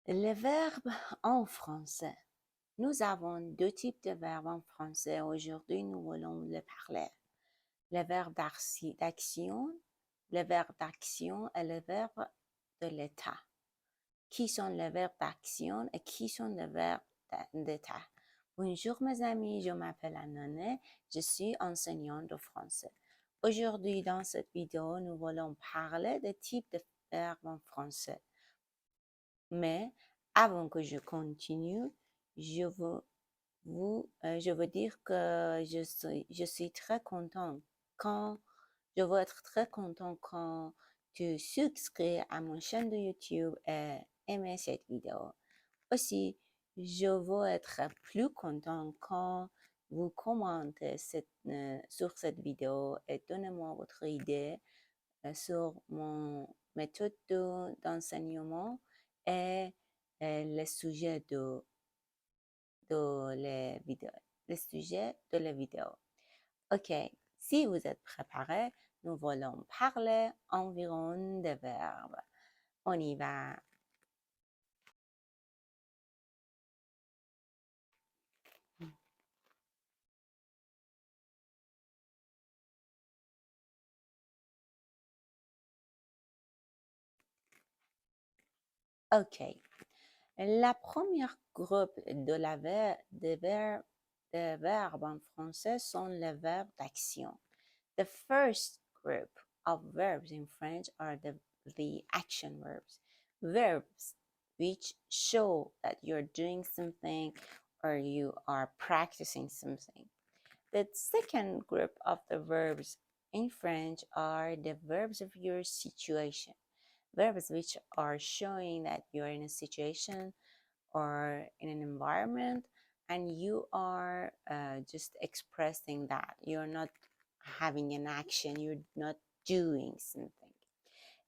Les verbes en français. Nous avons deux types de verbes en français. Aujourd'hui, nous allons les parler. Le verbe d'action, le verbe d'action et le verbe de l'état. Qui sont les verbes d'action et qui sont les verbes d'état? Bonjour mes amis, je m'appelle Annone, je suis enseignante de français. Aujourd'hui, dans cette vidéo, nous allons parler des types de verbes en français. Mais avant que je continue, je veux dire que je suis très content quand, je veux être très content quand tu souscris à mon chaîne de YouTube et aimer cette vidéo. Aussi, je veux être plus content quand vous commentez sur cette vidéo et donnez-moi votre idée sur mon méthode d'enseignement et le sujet de les vidéos. Le sujet de la vidéo. Ok, si vous êtes préparés, nous allons parler environ des verbes. On y va. Ok, la première groupe de verbes en français sont les verbes d'action. The first group of verbs in French are the action verbs. Verbs which show that you're doing something or you are practicing something. The second group of the verbs in French are the verbs of your situation. Verbs which are showing that you're in a situation or in an environment and you are just expressing that. You're not having an action, you're not doing something.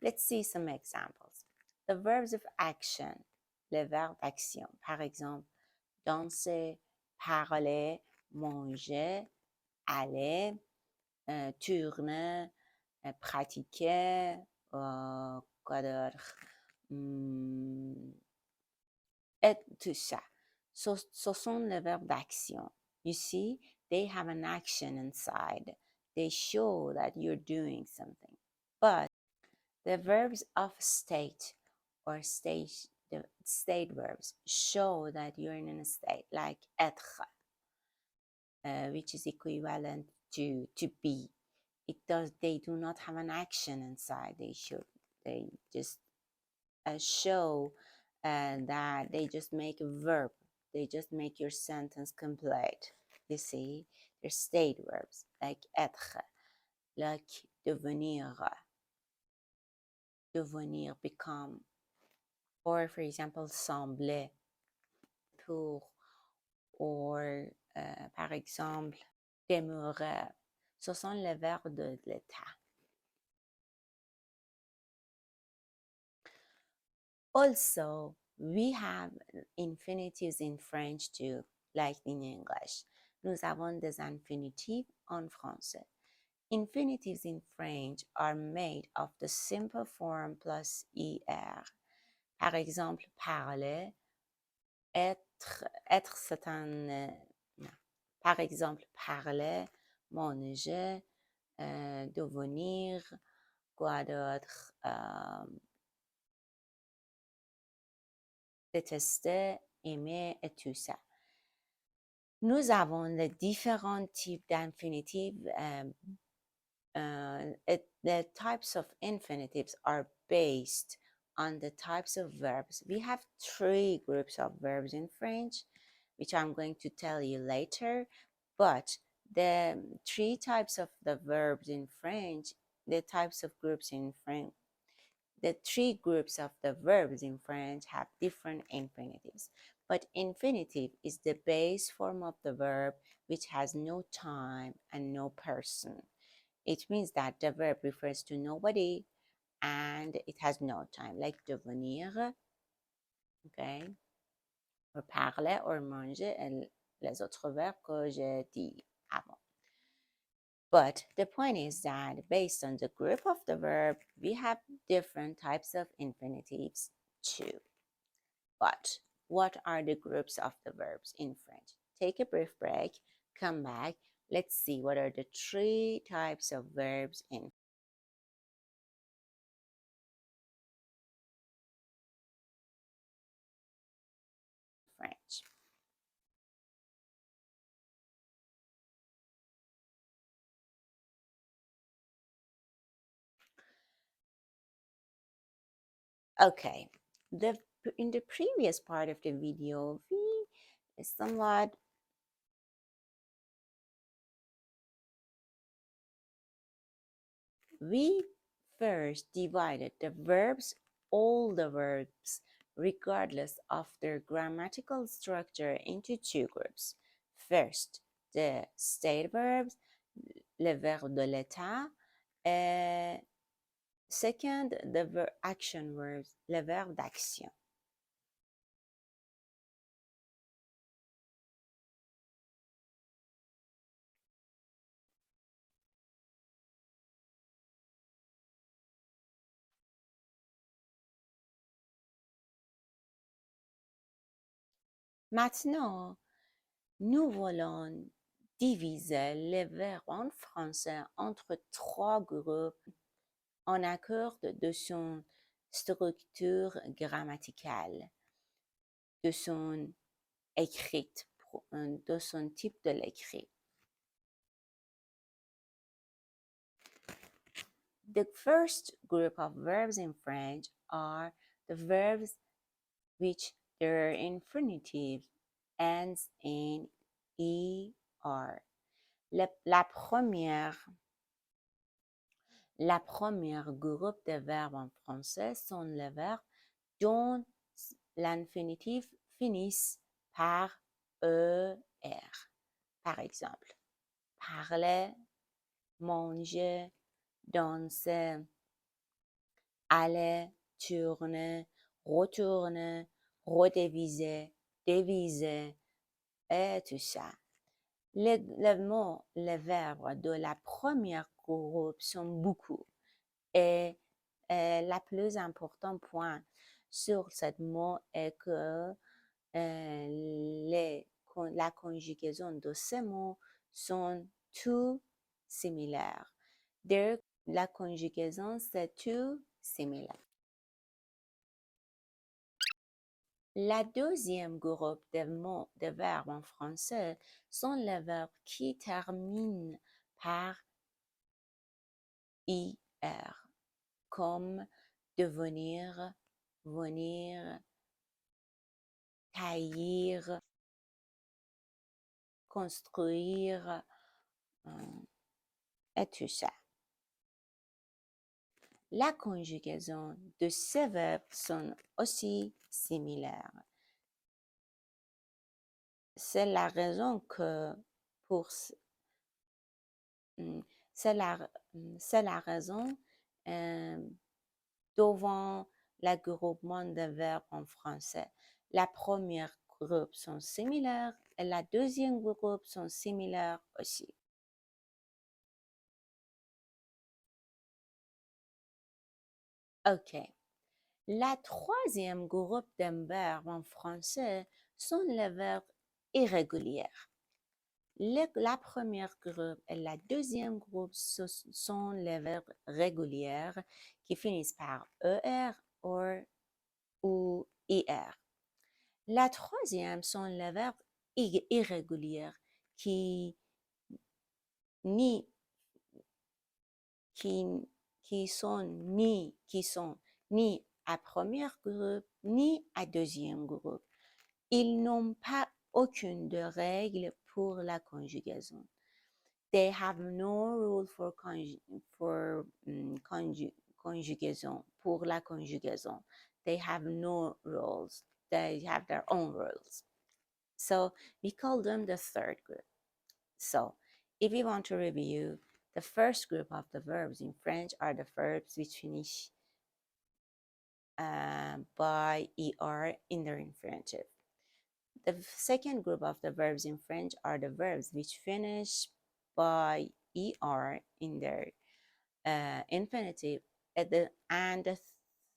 Let's see some examples. The verbs of action, les verbes d'action. Par exemple, danser, parler, manger, aller, tourner, pratiquer, quoi d'autre? Et tout ça. Ce sont les verbes d'action. You see, they have an action inside. They show that you're doing something. But the verbs of state or the state verbs show that you're in a state, like être, which is equivalent to be. They do not have an action inside. They just show that they just make a verb. They just make your sentence complete. You see, they're state verbs like être, like devenir, become, or for example, sembler, pour, or par exemple, demeurer. Ce sont les verbes de l'état. Also, we have infinitives in French too, like in English. Nous avons des infinitifs en français. Infinitives in French are made of the simple form plus er. Par exemple, parler, être c'est un... Par exemple, parler, manger, devenir, quoi d'autre, détester, aimer et tout ça. Nous avons les différents types d'infinitifs. The types of infinitives are based on the types of verbs. We have three groups of verbs in French, which I'm going to tell you later. But the three types of the verbs in French, the types of groups in French, the three groups of the verbs in French have different infinitives, but infinitive is the base form of the verb which has no time and no person. It means that the verb refers to nobody and it has no time, like devenir, okay, or parler, or manger, et les autres verbes que j'ai dit avant. But the point is that based on the group of the verb, we have different types of infinitives too. But what are the groups of the verbs in French? Take a brief break, come back. Let's see what are the three types of verbs in French. Okay, in the previous part of the video, we first divided the verbs, all the verbs, regardless of their grammatical structure, into two groups. First, the state verbs, le verbe de l'état, and second, the action verbs, le verbe d'action. Maintenant, nous voulons diviser les verbes en français entre trois groupes en accord de son structure grammaticale, de son écrit, de son type de l'écrit. The first group of verbs in French are the verbs which their infinitive ends in er. La première groupe de verbes en français sont les verbes dont l'infinitif finisse par er. Par exemple, parler, manger, danser, aller, tourner, retourner, redéviser, déviser et tout ça. Les mots, les verbes de la première groupe sont beaucoup. Et le plus important point sur ce mot est que la conjugaison de ces mots sont tous similaires. La conjugaison, c'est tout similaire. La deuxième groupe de mots, de verbes en français sont les verbes qui terminent par IR, comme devenir, venir, taillir, construire, et tout ça. La conjugaison de ces verbes sont aussi similaires. C'est la raison que pour c'est la raison devant l'agroupement de verbes en français. La première groupe sont similaires et la deuxième groupe sont similaires aussi. OK. La troisième groupe de verbes en français sont les verbes irréguliers. La première groupe et la deuxième groupe sont les verbes réguliers qui finissent par ER ou IR. La troisième sont les verbes irréguliers qui ni qui, qui sont ni à première groupe ni à deuxième groupe. Ils n'ont pas aucune de règle pour la conjugaison. They have no rule for conjugaison, pour la conjugaison. They have no rules. They have their own rules. So we call them the third group. So if you want to review, the first group of the verbs in French are the verbs which finish by er in their infinitive. The second group of the verbs in French are the verbs which finish by er in their infinitive. And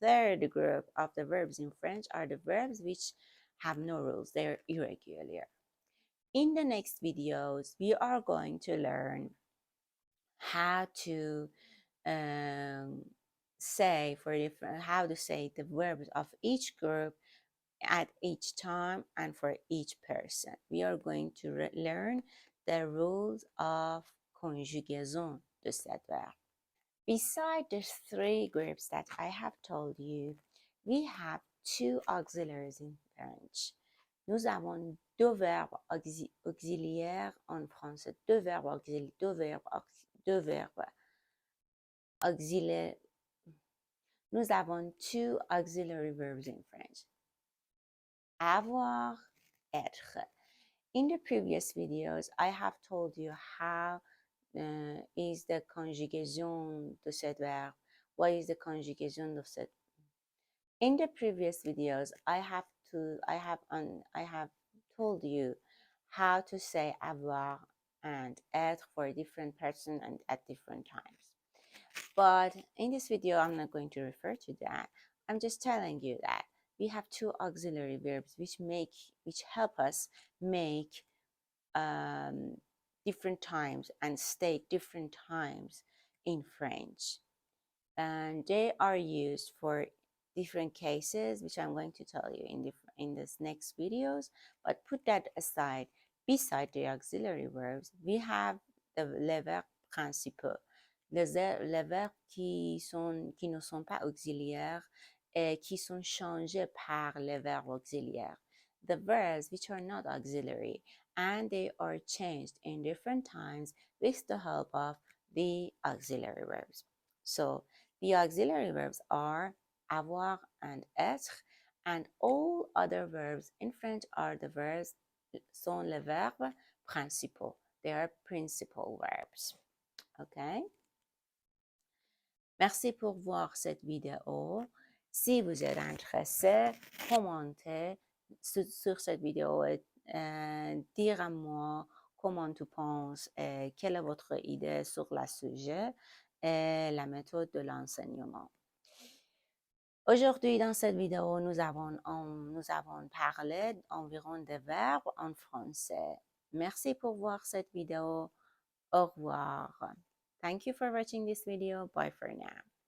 the third group of the verbs in French are the verbs which have no rules. They're irregular. In the next videos, we are going to learn how to um, say for different, how to say the verbs of each group at each time and for each person. We are going to learn the rules of conjugaison de cet verbe. Beside the three groups that I have told you, we have two auxiliaries in French. Nous avons deux verbes auxiliaires en français, deux verbes auxiliaires. Nous avons two auxiliary verbs in French. Avoir, être. In the previous videos, I have told you how is the conjugation de cet verbe. What is the conjugation of cet? In the previous videos, I have told you how to say avoir and être for a different person and at different times. But in this video, I'm not going to refer to that. I'm just telling you that we have two auxiliary verbs which help us make different times and state different times in French. And they are used for different cases, which I'm going to tell you in this next videos. But put that aside. Beside the auxiliary verbs, we have les verbes principaux, les verbes qui ne sont pas auxiliaires et qui sont changés par les verbes auxiliaires. The verbs which are not auxiliary and they are changed in different times with the help of the auxiliary verbs. So the auxiliary verbs are avoir and être, and all other verbs in French are the verbs sont les verbes principaux. They are principal verbs. Okay? Merci pour voir cette vidéo. Si vous êtes intéressé, commentez sur cette vidéo et dire à moi comment tu penses et quelle est votre idée sur le sujet et la méthode de l'enseignement. Aujourd'hui, dans cette vidéo, nous avons parlé environ des verbes en français. Merci pour voir cette vidéo. Au revoir. Thank you for watching this video. Bye for now.